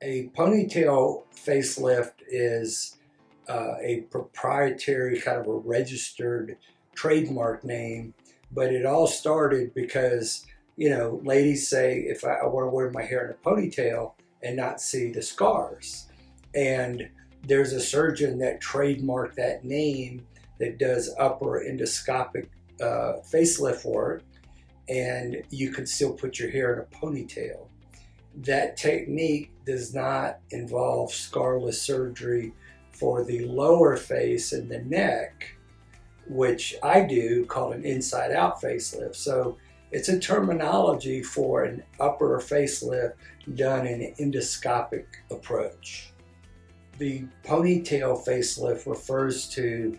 A ponytail facelift is a proprietary, kind of a registered trademark name, but it all started because, ladies say, if I want to wear my hair in a ponytail and not see the scars. And there's a surgeon that trademarked that name that does upper endoscopic facelift work, and you can still put your hair in a ponytail. That technique does not involve scarless surgery for the lower face and the neck, which I do, called an inside-out facelift. So it's a terminology for an upper facelift done in an endoscopic approach. The ponytail facelift refers to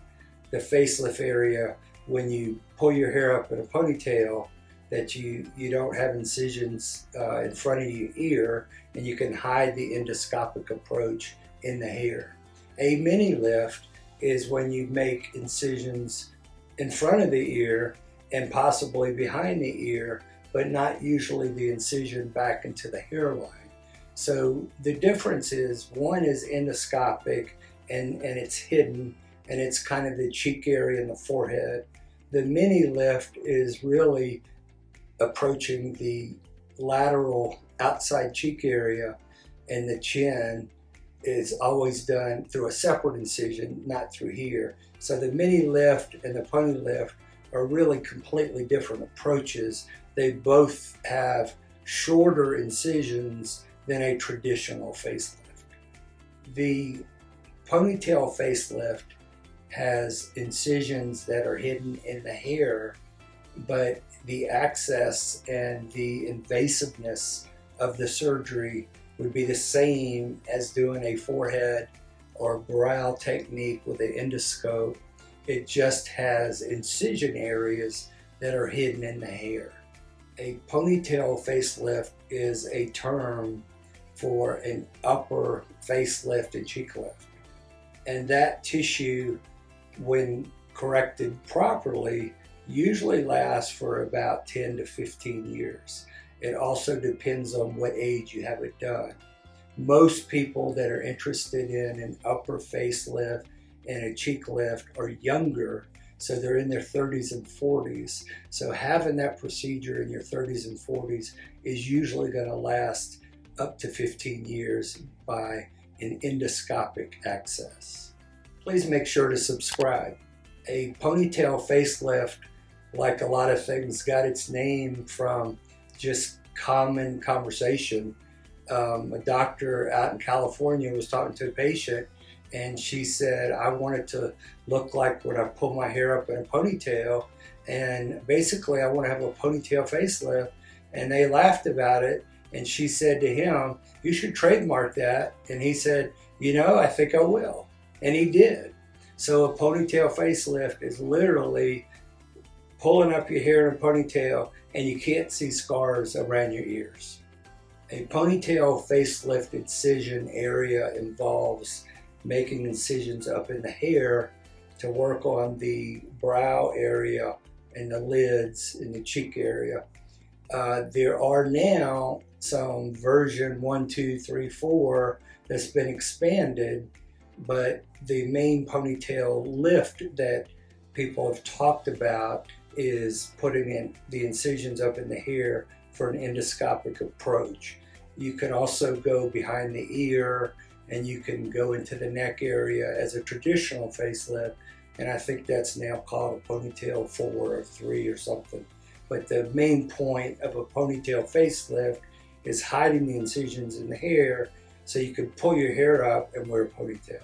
the facelift area when you pull your hair up in a ponytail, that you don't have incisions in front of your ear, and you can hide the endoscopic approach in the hair. A mini lift is when you make incisions in front of the ear and possibly behind the ear, but not usually the incision back into the hairline. So the difference is, one is endoscopic and it's hidden, and it's kind of the cheek area and the forehead. The mini lift is really approaching the lateral outside cheek area, and the chin is always done through a separate incision, not through here. So the mini lift and the pony lift are really completely different approaches. They both have shorter incisions than a traditional facelift. The ponytail facelift has incisions that are hidden in the hair, but the access and the invasiveness of the surgery would be the same as doing a forehead or brow technique with an endoscope. It just has incision areas that are hidden in the hair. A ponytail facelift is a term for an upper facelift and cheek lift. And that tissue, when corrected properly, usually lasts for about 10 to 15 years. It also depends on what age you have it done. Most people that are interested in an upper facelift and a cheek lift are younger, so they're in their 30s and 40s. So having that procedure in your 30s and 40s is usually going to last up to 15 years by an endoscopic access. Please make sure to subscribe. A ponytail facelift, like a lot of things, got its name from just common conversation. A doctor out in California was talking to a patient, and she said, I want it to look like when I pull my hair up in a ponytail, and basically I want to have a ponytail facelift. And they laughed about it, and she said to him, you should trademark that. And he said, I think I will. And he did. So a ponytail facelift is literally pulling up your hair in a ponytail and you can't see scars around your ears. A ponytail facelift incision area involves making incisions up in the hair to work on the brow area and the lids in the cheek area. There are now some version 1, 2, 3, 4 that's been expanded, but the main ponytail lift that people have talked about is putting in the incisions up in the hair for an endoscopic approach. You can also go behind the ear, and you can go into the neck area as a traditional facelift, and I think that's now called a ponytail 4 or 3 or something. But the main point of a ponytail facelift is hiding the incisions in the hair so you can pull your hair up and wear a ponytail.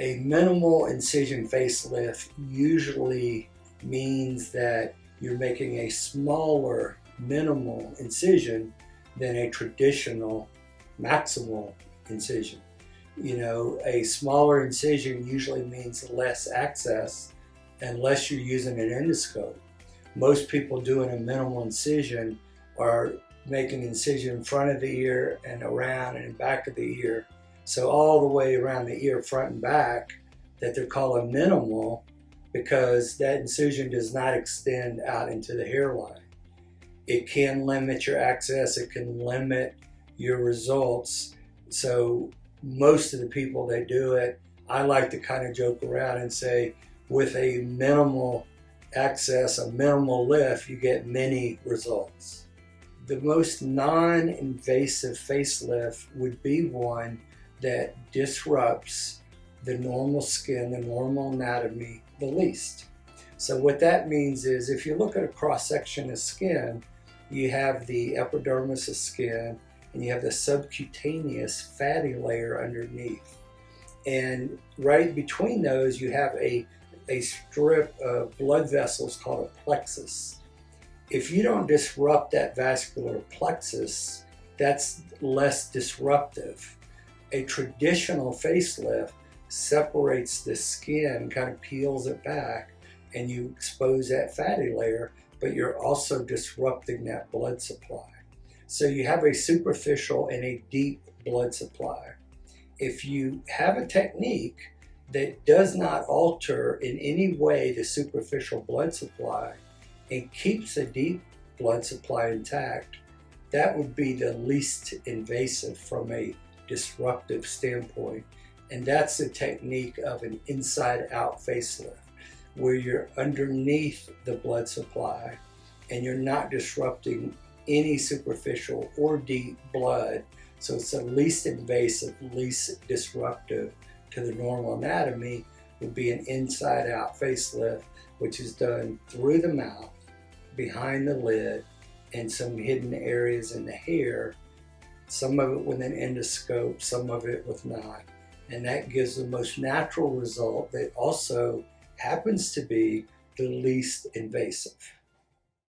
A minimal incision facelift usually means that you're making a smaller minimal incision than a traditional maximal incision. A smaller incision usually means less access unless you're using an endoscope. Most people doing a minimal incision are making incision in front of the ear and around and in back of the ear. So all the way around the ear, front and back, that they're calling minimal, because that incision does not extend out into the hairline. It can limit your access, it can limit your results. So most of the people that do it, I like to kind of joke around and say, with a minimal access, a minimal lift, you get many results. The most non-invasive facelift would be one that disrupts the normal skin, the normal anatomy, the least. So what that means is, if you look at a cross-section of skin, you have the epidermis of skin, and you have the subcutaneous fatty layer underneath. And right between those, you have a strip of blood vessels called a plexus. If you don't disrupt that vascular plexus, that's less disruptive. A traditional facelift separates the skin, kind of peels it back, and you expose that fatty layer, but you're also disrupting that blood supply. So you have a superficial and a deep blood supply. If you have a technique that does not alter in any way the superficial blood supply and keeps a deep blood supply intact, that would be the least invasive from a disruptive standpoint. And that's the technique of an inside-out facelift, where you're underneath the blood supply and you're not disrupting any superficial or deep blood. So it's the least invasive, least disruptive to the normal anatomy. Would be an inside-out facelift, which is done through the mouth, behind the lid, and some hidden areas in the hair, some of it with an endoscope, some of it with not. And that gives the most natural result that also happens to be the least invasive.